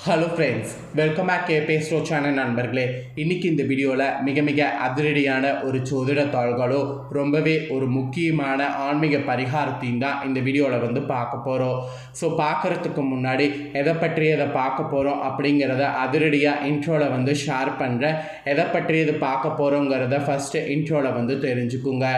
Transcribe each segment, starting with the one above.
Hello friends, welcome back கேபே ஸ்டோ channel நண்பர்களே. இன்றைக்கி இந்த வீடியோவில் மிக அதிரடியான ஒரு ஜோதிட தாள்களோ ரொம்பவே ஒரு முக்கியமான ஆன்மீக பரிகாரத்தையும் தான் இந்த வீடியோவில் பார்க்க போகிறோம். ஸோ பார்க்குறதுக்கு முன்னாடி எதை பற்றி எதை பார்க்க போகிறோம் அப்படிங்கிறத அதிரடியாக இன்ட்ரோவில் ஷேர் பண்ணுறேன். எதை பற்றி இது பார்க்க போகிறோங்கிறத ஃபஸ்ட்டு இன்ட்ரோவில் தெரிஞ்சுக்குங்க.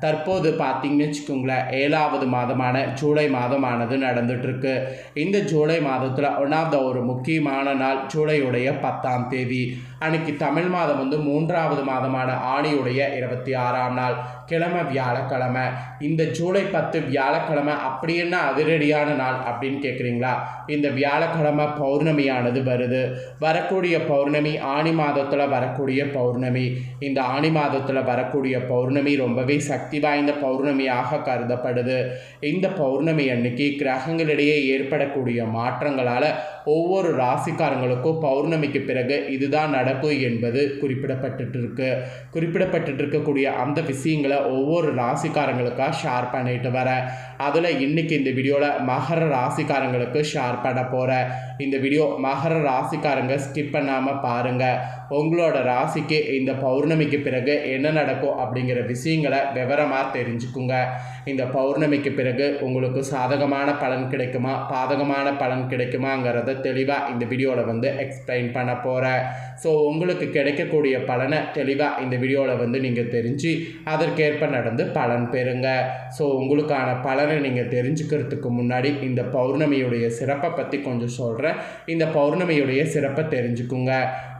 தற்போது பார்த்திங்கன்னு வச்சுக்கோங்களேன், 7வது மாதமான ஜூலை மாதமானது நடந்துகிட்ருக்கு. இந்த ஜூலை மாதத்தில் ஒன்றாவது ஒரு முக்கியமான நாள் ஜூலையுடைய 10ஆம் தேதி. அன்றைக்கி தமிழ் மாதம் 3வது மாதமான ஆணியுடைய 26ஆம் நாள், கிழமை வியாழக்கிழமை. இந்த ஜூலை 10 வியாழக்கிழமை அப்படி என்ன அதிரடியான நாள் அப்படின்னு கேட்குறீங்களா? இந்த வியாழக்கிழமை பௌர்ணமியானது வருது. வரக்கூடிய பௌர்ணமி ஆணி மாதத்தில் வரக்கூடிய பௌர்ணமி. இந்த ஆணி மாதத்தில் வரக்கூடிய பௌர்ணமி ரொம்பவே சக்தி வாய்ந்த பௌர்ணமியாக கருதப்படுது. இந்த பௌர்ணமி அன்னைக்கு கிரகங்களிடையே ஏற்படக்கூடிய மாற்றங்களால் ஒவ்வொரு ராசிக்காரங்களுக்கும் பௌர்ணமிக்கு பிறகு இதுதான் நடக்கும் என்பது குறிப்பிடப்பட்டுருக்கக்கூடிய அந்த விஷயங்களை ஒவ்வொரு ராசிக்காரங்களுக்காக ஷேர் பண்ணிட்டு வரேன். அதில் இன்றைக்கி இந்த வீடியோவில் மகர ராசிக்காரங்களுக்கு ஷேர் பண்ண போகிறேன். இந்த வீடியோ மகர ராசிக்காரங்க ஸ்கிப் பண்ணாமல் பாருங்கள். உங்களோட ராசிக்கு இந்த பௌர்ணமிக்கு பிறகு என்ன நடக்கும் அப்படிங்கிற விஷயங்களை விவரமாக தெரிஞ்சுக்குங்க. இந்த பௌர்ணமிக்கு பிறகு உங்களுக்கு சாதகமான பலன் கிடைக்குமா, பாதகமான பலன் கிடைக்குமாங்கிறத தெளிவாக இந்த வீடியோவில் எக்ஸ்பிளைன் பண்ண போகிறேன். ஸோ உங்களுக்கு கிடைக்கக்கூடிய பலனை தெளிவாக இந்த வீடியோவில் நீங்கள் தெரிஞ்சு அதற்கேற்ப நடந்து பலன் பெறுங்க. ஸோ உங்களுக்கான பலனை நீங்கள் தெரிஞ்சுக்கிறதுக்கு முன்னாடி இந்த பௌர்ணமியுடைய சிறப்பை பற்றி கொஞ்சம் சொல்கிறேன். இந்த பௌர்ணமியுடைய சிறப்பை தெரிஞ்சுக்குங்க.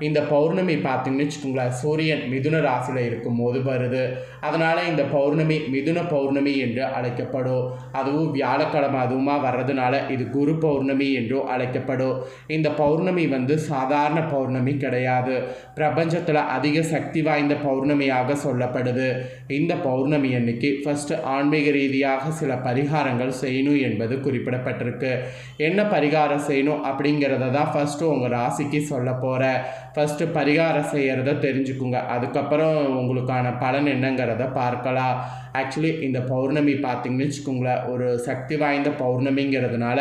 இந்த பௌர்ணமி பார்த்திங்கன்னு வச்சுக்கோங்களேன், சூரியன் மிதுன ராசியில் இருக்கும் போது வருது. அதனால் இந்த பௌர்ணமி மிதுன பௌர்ணமி என்று அழைக்கப்படும். அதுவும் வியாழக்கிழமை அதுவுமா வர்றதுனால இது குரு பௌர்ணமி என்றும் அழைக்கப்படும். இந்த பௌர்ணமி சாதாரண பௌர்ணமி கிடையாது. பிரபஞ்சத்தில் அதிக சக்தி வாய்ந்த பௌர்ணமியாக சொல்லப்படுது. இந்த பௌர்ணமி அன்னைக்கு ஃபஸ்ட்டு ஆன்மீக ரீதியாக சில பரிகாரங்கள் செய்யணும் என்பது குறிப்பிடப்பட்டிருக்கு. என்ன பரிகாரம் செய்யணும் அப்படிங்கிறத தான் ஃபஸ்ட்டு உங்கள் ராசிக்கு சொல்ல போகிறேன். ஃபஸ்ட்டு பரிகாரம் செய்கிறத தெரிஞ்சுக்குங்க. அதுக்கப்புறம் உங்களுக்கான பலன் என்னங்கிறத பார்க்கலாம். ஆக்சுவலி இந்த பௌர்ணமி பார்த்திங்கன்னு வச்சுக்கோங்களேன், ஒரு சக்தி வாய்ந்த பௌர்ணமிங்கிறதுனால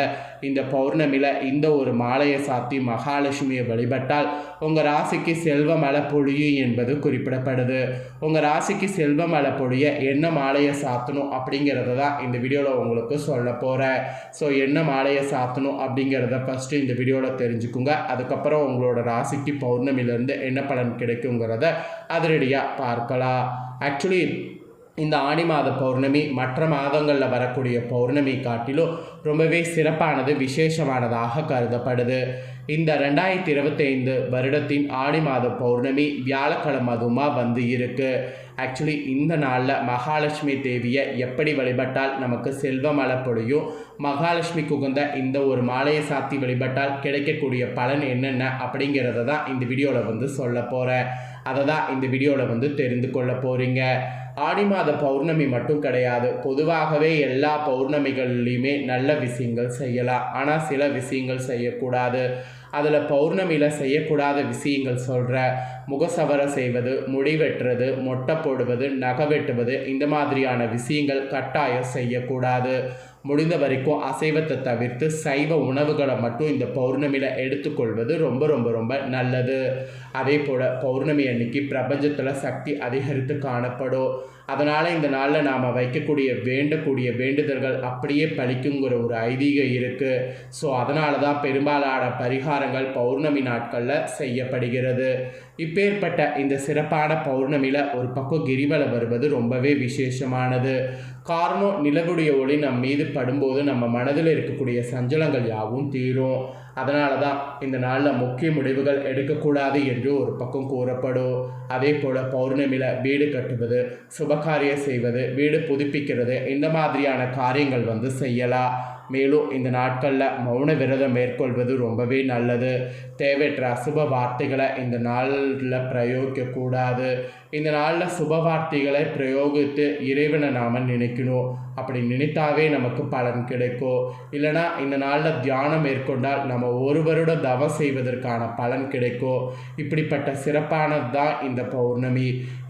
இந்த பௌர்ணமியில் இந்த ஒரு மாலையை சாத்தி மகாலட்சுமியை வழிபட்டால் உங்கள் ராசிக்கு செல்வ மழை பொழியும் என்பது குறிப்பிடப்படுது. உங்கள் ராசிக்கு செல்வ மழை பொழிய என்ன மாலையை சாத்தணும் அப்படிங்கிறத தான் இந்த வீடியோவில் உங்களுக்கு சொல்ல போகிறேன். ஸோ என்ன மாலையை சாத்தணும் அப்படிங்கிறத ஃபஸ்ட்டு இந்த வீடியோவில் தெரிஞ்சுக்குங்க. அதுக்கப்புறம் உங்களோட ராசிக்கு பௌர்ணமியிலேருந்து என்ன பலன் கிடைக்குங்கிறத அதிரடியாக பார்க்கலாம். ஆக்சுவலி இந்த ஆணி மாத பௌர்ணமி மற்ற மாதங்களில் வரக்கூடிய பௌர்ணமி காட்டிலும் ரொம்பவே சிறப்பானது, விசேஷமானதாக கருதப்படுது. இந்த 2025 வருடத்தின் ஆணி மாத பௌர்ணமி வியாழக்கிழமை அதுமாக இருக்குது. ஆக்சுவலி இந்த நாளில் மகாலட்சுமி தேவியை எப்படி வழிபட்டால் நமக்கு செல்வ மழை பொழியும், மகாலட்சுமிக்கு உகந்த இந்த ஒரு மாலையை சாத்தி வழிபட்டால் கிடைக்கக்கூடிய பலன் என்னென்ன அப்படிங்கிறத தான் இந்த வீடியோவில் சொல்ல போகிறேன். அதை தான் இந்த வீடியோவில் தெரிந்து கொள்ள போகிறீங்க. ஆடி மாத பௌர்ணமி மட்டும் கிடையாது, பொதுவாகவே எல்லா பௌர்ணமிகள்லையுமே நல்ல விஷயங்கள் செய்யலாம். ஆனால் சில விஷயங்கள் செய்யக்கூடாது. அதில் பௌர்ணமியில் செய்யக்கூடாத விஷயங்கள் சொல்கிற முகசவரை செய்வது, முடி வெட்டுறது, மொட்டை போடுவது, நகை வெட்டுவது, இந்த மாதிரியான விஷயங்கள் கட்டாயம் செய்யக்கூடாது. முடிந்த வரைக்கும் அசைவத்தை தவிர்த்து சைவ உணவுகளை மட்டும் இந்த பௌர்ணமியில் எடுத்துக்கொள்வது ரொம்ப ரொம்ப ரொம்ப நல்லது. அதே போல் பௌர்ணமி அன்னைக்கு பிரபஞ்சத்தில் சக்தி அதிகரித்து காணப்படும். அதனால் இந்த நாளில் நாம் வேண்டக்கூடிய வேண்டுதல்கள் அப்படியே பலிக்குங்கிற ஒரு ஐதீகம் இருக்குது. ஸோ அதனால தான் பெரும்பாலான பரிகாரங்கள் பௌர்ணமி நாட்களில் செய்யப்படுகிறது. இப்பேற்பட்ட இந்த சிறப்பான பௌர்ணமியில் ஒரு பக்கம் கிரிவலம் வருவது ரொம்பவே விசேஷமானது. காரணம், நிலவுடைய ஒளி நம் மீது படும்போது நம்ம மனதில் இருக்கக்கூடிய சஞ்சலங்கள் யாவும் தீரும். அதனால தான் இந்த நாளில் முக்கிய முடிவுகள் எடுக்கக்கூடாது என்று ஒரு பக்கம் கூறப்படும். அதே போல் பௌர்ணமியில் வீடு கட்டுவது, சுபகாரியம் செய்வது, வீடு புதுப்பிக்கிறது, இந்த மாதிரியான காரியங்கள் செய்யலாம். மேலும் இந்த நாட்களில் மௌன விரதம் மேற்கொள்வது ரொம்பவே நல்லது. தேவையற்ற அசுப வார்த்தைகளை இந்த நாளில் பிரயோகிக்கக்கூடாது. இந்த நாளில் சுப வார்த்தைகளை பிரயோகித்து இறைவனை நாம் நினைக்கணும். அப்படி நினைத்தாவே நமக்கு பலன் கிடைக்கும். இல்லைனா இந்த நாளில் தியானம் மேற்கொண்டால் நம்ம ஒரு வருட தவம் செய்வதற்கான பலன் கிடைக்கும். இப்படிப்பட்ட சிறப்பானது தான் இந்த பௌர்ணமி.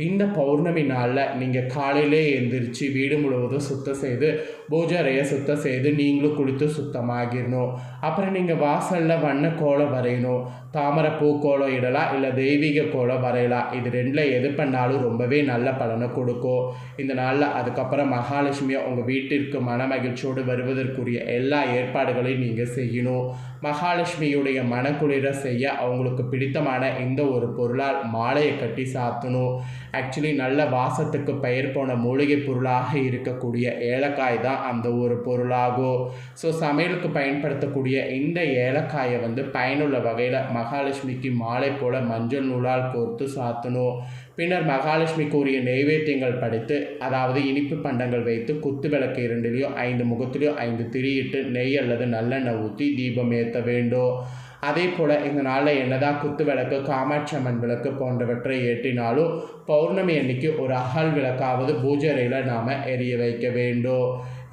இந்த பௌர்ணமி நாளில் நீங்கள் காலையிலே எழுந்திரிச்சு வீடு முழுவதும் சுத்தம் செய்து பூஜை அறையை சுத்தம் செய்து நீங்களும் குளித்து சுத்தமாகிடணும். அப்புறம் நீங்கள் வாசலில் வண்ண கோலம் வரையணும். தாமரை பூ கோலம் இடலாம், இல்லை தெய்வீக கோலம் வரையலாம். இது ரெண்டில் எது பண்ணாலும் ரொம்பவே நல்ல பலனை கொடுக்கும். இந்த நாளில் அதுக்கப்புறம் மகாலட்சுமியை உங்கள் வீட்டிற்கு மன மகிழ்ச்சியோடு வருவதற்குரிய எல்லா ஏற்பாடுகளையும் நீங்கள் செய்யணும். மகாலட்சுமியுடைய மனக்குளிர செய்ய அவங்களுக்கு பிடித்தமான இந்த ஒரு பொருளால் மாலையை கட்டி சாத்தணும். ஆக்சுவலி நல்ல வாசத்துக்கு பெயர் போன மூலிகை பொருளாக இருக்கக்கூடிய ஏலக்காய் தான் அந்த ஒரு பொருளாகும். ஸோ சமையலுக்கு பயன்படுத்தக்கூடிய இந்த ஏலக்காயை பயனுள்ள வகையில் மகாலட்சுமிக்கு மாலை போல மஞ்சள் நூலால் கோர்த்து சாத்தணும். பின்னர் மகாலட்சுமிக்கு உரிய நெய்வேத்தியங்கள் படைத்து, அதாவது இனிப்பு பண்டங்கள் வைத்து குத்து விளக்கு 2லையோ 5 முகத்திலையோ 5 திரியிட்டு நெய் அல்லது நல்லெண்ணெய் ஊற்றி தீபம் ஏற்ற வேண்டும். அதே போல் இந்த நாளில் என்னதான் குத்து விளக்கு, காமாட்சி அம்மன் விளக்கு போன்றவற்றை ஏற்றினாலும் பௌர்ணமி அன்னைக்கு ஒரு அகல் விளக்காவது பூஜை அறையில் நாம் எரிய வைக்க வேண்டும்.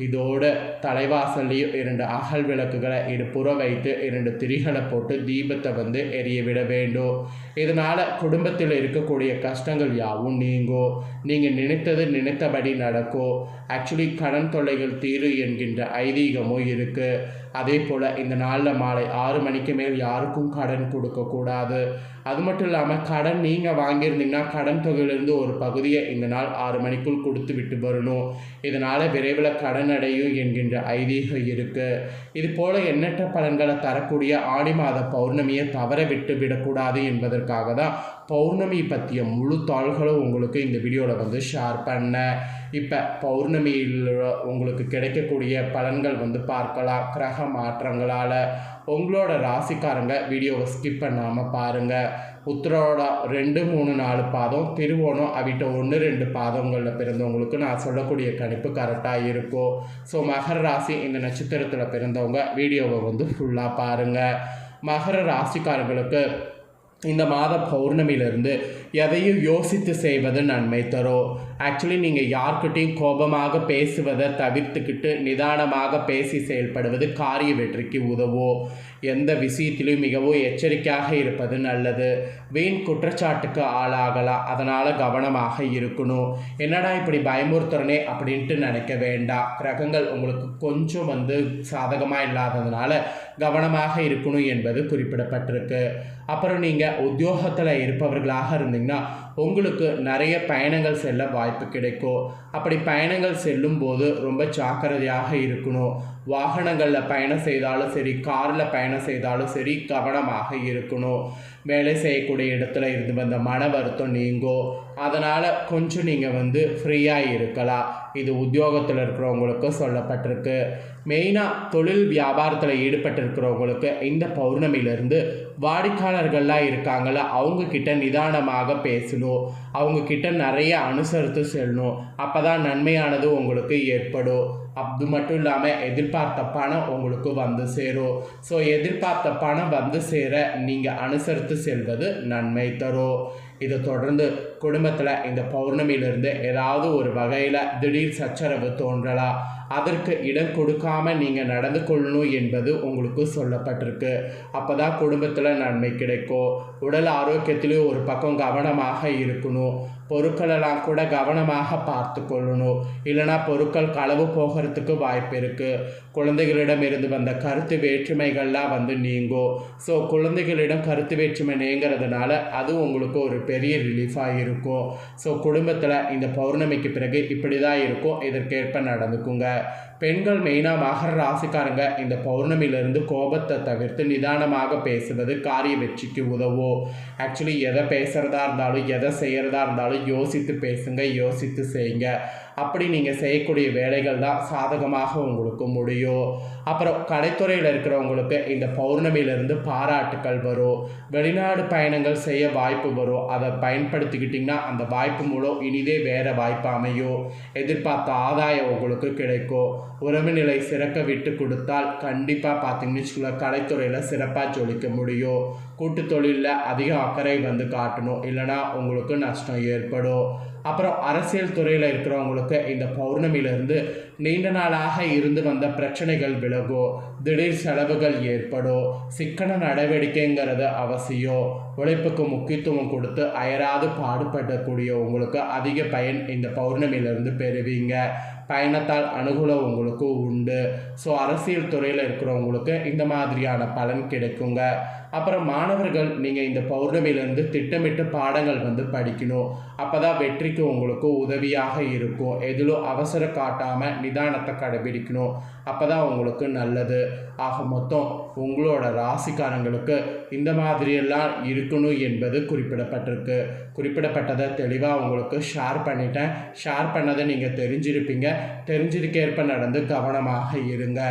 இதோடு தலைவாசல்லையும் 2 அகல் விளக்குகளை புற வைத்து 2 திரிகளை போட்டு தீபத்தை எரிய விட வேண்டும். இதனால் குடும்பத்தில் இருக்கக்கூடிய கஷ்டங்கள் யாவும் நீங்கும். நீங்கள் நினைத்தபடி நடக்கும். ஆக்சுவலி கடன் தொல்லைகள் தீரு என்கின்ற ஐதீகமும் இருக்குது. அதே போல் இந்த நாளில் மாலை 6 மணிக்கு மேல் யாருக்கும் கடன் கொடுக்கக்கூடாது. அது மட்டும் இல்லாமல் கடன் நீங்கள் வாங்கியிருந்தீங்கன்னா கடன் தொகையிலிருந்து ஒரு பகுதியை இந்த நாள் 6 மணிக்குள் கொடுத்து விட்டு வரணும். இதனால் விரைவில் கடன் அடையும் என்கின்ற ஐதீகம் இருக்குது. இது போல் எண்ணற்ற பலன்களை தரக்கூடிய ஆடி மாத பௌர்ணமியை தவற விட்டு விடக்கூடாது என்பதற்காக தான் பௌர்ணமி பற்றிய முழு தாள்களும் உங்களுக்கு இந்த வீடியோவில் ஷேர் பண்ணேன். இப்போ பௌர்ணமியில் உங்களுக்கு கிடைக்கக்கூடிய பலன்கள் பார்க்கலாம். கிரக மாற்றங்களால் உங்களோட ராசிக்காரங்க வீடியோவை ஸ்கிப் பண்ணாமல் பாருங்கள். உத்திரோடம் 2, 3, 4 பாதம், திருவோணம் அவிட்ட 1, 2 பாதங்களில் பிறந்தவங்களுக்கு நான் சொல்லக்கூடிய கணிப்பு கரெக்டாக இருக்கும். ஸோ மகர ராசி இந்த நட்சத்திரத்தில் பிறந்தவங்க வீடியோவை ஃபுல்லாக பாருங்கள். மகர ராசிக்காரங்களுக்கு இந்த மாத பௌர்ணமியிலிருந்து எதையும் யோசித்து செய்வது நன்மை தரும். ஆக்சுவலி நீங்கள் யார்கிட்டையும் கோபமாக பேசுவதை தவிர்த்துக்கிட்டு நிதானமாக பேசி செயல்படுவது காரிய வெற்றிக்கு உதவும். எந்த விஷயத்திலும் மிகவும் எச்சரிக்கையாக இருப்பது நல்லது. வீண் குற்றச்சாட்டுக்கு ஆளாகலாம், அதனால் கவனமாக இருக்கணும். என்னடா இப்படி பயமுறுத்துறனே அப்படின்ட்டு நினைக்க வேண்டாம். கிரகங்கள் உங்களுக்கு கொஞ்சம் சாதகமாக இல்லாததுனால கவனமாக இருக்கணும் என்பது குறிப்பிடப்பட்டிருக்கு. அப்புறம் நீங்கள் உத்தியோகத்தில் இருப்பவர்களாக இருந்தீங்கன்னா உங்களுக்கு நிறைய பயணங்கள் செல்ல வாய்ப்பு கிடைக்கும். அப்படி பயணங்கள் செல்லும் போது ரொம்ப ஜாக்கிரதையாக இருக்கணும். வாகனங்களில் பயணம் செய்தாலும் சரி, காரில் பயணம் செய்தாலும் சரி, கவனமாக இருக்கணும். வேலை செய்யக்கூடிய இடத்துல இருந்து வந்த மன வருத்தம் நீங்கும். அதனால் கொஞ்சம் நீங்கள் ஃப்ரீயாக இருக்கலாம். இது உத்தியோகத்தில் இருக்கிறவங்களுக்கு சொல்லப்பட்டிருக்கு. மெயினாக தொழில் வியாபாரத்தில் ஈடுபட்டிருக்கிறவங்களுக்கு இந்த பௌர்ணமியிலேருந்து வாடிக்கையாளர்கள்லாம் இருக்காங்கள, அவங்கக்கிட்ட நிதானமாக பேசணும். அவங்கக்கிட்ட நிறைய அனுசரித்து செல்லணும். அப்போ தான் நன்மையானது உங்களுக்கு ஏற்படும். அது மட்டும் இல்லாமல் எதிர்பார்த்த பணம் உங்களுக்கு சேரும். ஸோ எதிர்பார்த்த பணம் சேர நீங்கள் அனுசரித்து செல்வது நன்மை தரும். இதை தொடர்ந்து குடும்பத்தில் இந்த பௌர்ணமியிலிருந்து ஏதாவது ஒரு வகையில் திடீர் சச்சரவு தோன்றலாம். அதற்கு இடம் கொடுக்காம நீங்கள் நடந்து கொள்ளணும் என்பது உங்களுக்கு சொல்லப்பட்டிருக்கு. அப்போ தான் குடும்பத்தில் நன்மை கிடைக்கும். உடல் ஆரோக்கியத்திலேயும் ஒரு பக்கம் கவனமாக இருக்கணும். பொருட்களெல்லாம் கூட கவனமாக பார்த்து கொள்ளணும். இல்லைனா பொருட்கள் களவு போகிறதுக்கு வாய்ப்பு இருக்குது. குழந்தைகளிடம் இருந்து வந்த கருத்து வேற்றுமைகள்லாம் நீங்கும். ஸோ குழந்தைகளிடம் கருத்து வேற்றுமை நீங்கிறதுனால அது உங்களுக்கு ஒரு பெரிய ரிலீஃபாக இருக்கும். ஸோ குடும்பத்தில் இந்த பௌர்ணமிக்கு பிறகு இப்படி தான் இருக்கும். இதற்கேற்ப நடந்துக்குங்க. பெண்கள் மெயினாக மகர ராசிக்காரங்க இந்த பௌர்ணமியிலிருந்து கோபத்தை தவிர்த்து நிதானமாக பேசுவது காரிய வெற்றிக்கு உதவும். ஆக்சுவலி எதை பேசுகிறதா இருந்தாலும் எதை செய்கிறதா இருந்தாலும் யோசித்து பேசுங்க, யோசித்து செய்யுங்க. அப்படி நீங்கள் செய்யக்கூடிய வேலைகள் தான் சாதகமாக உங்களுக்கு முடியும். அப்புறம் கலைத்துறையில் இருக்கிறவங்களுக்கு இந்த பௌர்ணமியிலிருந்து பாராட்டுக்கள் வரும். வெளிநாடு பயணங்கள் செய்ய வாய்ப்பு வரும். அதை பயன்படுத்திக்கிட்டிங்கன்னா அந்த வாய்ப்பு மூலம் இனிதே வேறு வாய்ப்பு அமையும். எதிர்பார்த்த ஆதாயம் உங்களுக்கு கிடைக்கும். உறவு நிலை சிறக்க விட்டு கொடுத்தால் கண்டிப்பாக பார்த்தீங்கன்னு வச்சுக்கோங்களேன் கலைத்துறையில் சிறப்பாக ஜொலிக்க முடியும். கூட்டு தொழிலில் அதிக அக்கறை வந்து காட்டணும், இல்லைனா உங்களுக்கு நஷ்டம் ஏற்படும். அப்புறம் அரசியல் துறையில் இருக்கிறவங்களுக்கு இந்த பௌர்ணமியிலிருந்து நீண்ட நாளாக இருந்து வந்த பிரச்சனைகள் விலகும், திடீர் செலவுகள் ஏற்படும். சிக்கன நடவடிக்கைங்கிறது அவசியம். உழைப்புக்கு முக்கியத்துவம் கொடுத்து அயராது பாடுபடக்கூடிய உங்களுக்கு அதிக பயன் இந்த பௌர்ணமியிலிருந்து பெறுவீங்க. பயணத்தால் அனுகூலம் உங்களுக்கு உண்டு. ஸோ அரசியல் துறையில் இருக்கிறவங்களுக்கு இந்த மாதிரியான பலன் கிடைக்குங்க. அப்புறம் மாணவர்கள் நீங்கள் இந்த பௌர்ணமியிலேருந்து திட்டமிட்டு பாடங்கள் வந்து படிக்கணும். அப்போ தான் வெற்றிக்கு உங்களுக்கு உதவியாக இருக்கும். எதிலும் அவசரம் காட்டாமல் நிதானத்தை கடைபிடிக்கணும். அப்போ தான் உங்களுக்கு நல்லது. ஆக மொத்தம் உங்களோட ராசிக்காரங்களுக்கு இந்த மாதிரியெல்லாம் இருக்கணும் என்பது குறிப்பிடப்பட்டிருக்கு. குறிப்பிடப்பட்டதை தெளிவாக உங்களுக்கு ஷேர் பண்ணிட்டேன். ஷேர் பண்ணதை நீங்கள் தெரிஞ்சிருப்பீங்க. தெரிஞ்சிருக்கேற்ப நடந்து கவனமாக இருங்க.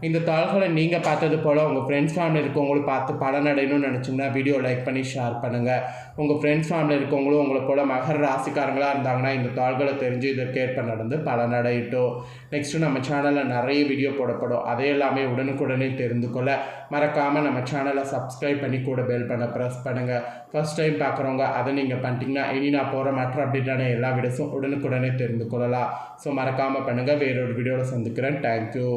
இந்த தாள்களை நீங்கள் பார்த்தது போல் உங்கள் ஃப்ரெண்ட்ஸ் ஃபேமிலி இருக்கவங்களும் பார்த்து பலனடையணும்னு நினச்சிங்கன்னா வீடியோ லைக் பண்ணி ஷேர் பண்ணுங்கள். உங்கள் ஃப்ரெண்ட்ஸ் ஃபேமிலி இருக்கவங்களும் உங்களை போல் மகர ராசிக்காரங்களாக இருந்தாங்கன்னா இந்த தாள்களை தெரிஞ்சு இதற்கேற்ப நடந்து பலனடையட்டும். நெக்ஸ்ட்டு நம்ம சேனலில் நிறைய வீடியோ போடப்படும். அதே எல்லாமே உடனுக்குடனே தெரிந்து கொள்ள மறக்காமல் நம்ம சேனலை சப்ஸ்கிரைப் பண்ணி கூட பெல் பண்ண ப்ரெஸ் பண்ணுங்கள். ஃபர்ஸ்ட் டைம் பார்க்குறவங்க அதை நீங்கள் பண்ணிட்டீங்கன்னா இனி நான் போகிற மற்ற அப்டேட்டான எல்லா வீடியோஸும் உடனுக்குடனே தெரிந்து கொள்ளலாம். ஸோ மறக்காமல் பண்ணுங்கள். வேறொரு வீடியோவில் சந்திக்கிறேன். தேங்க்யூ.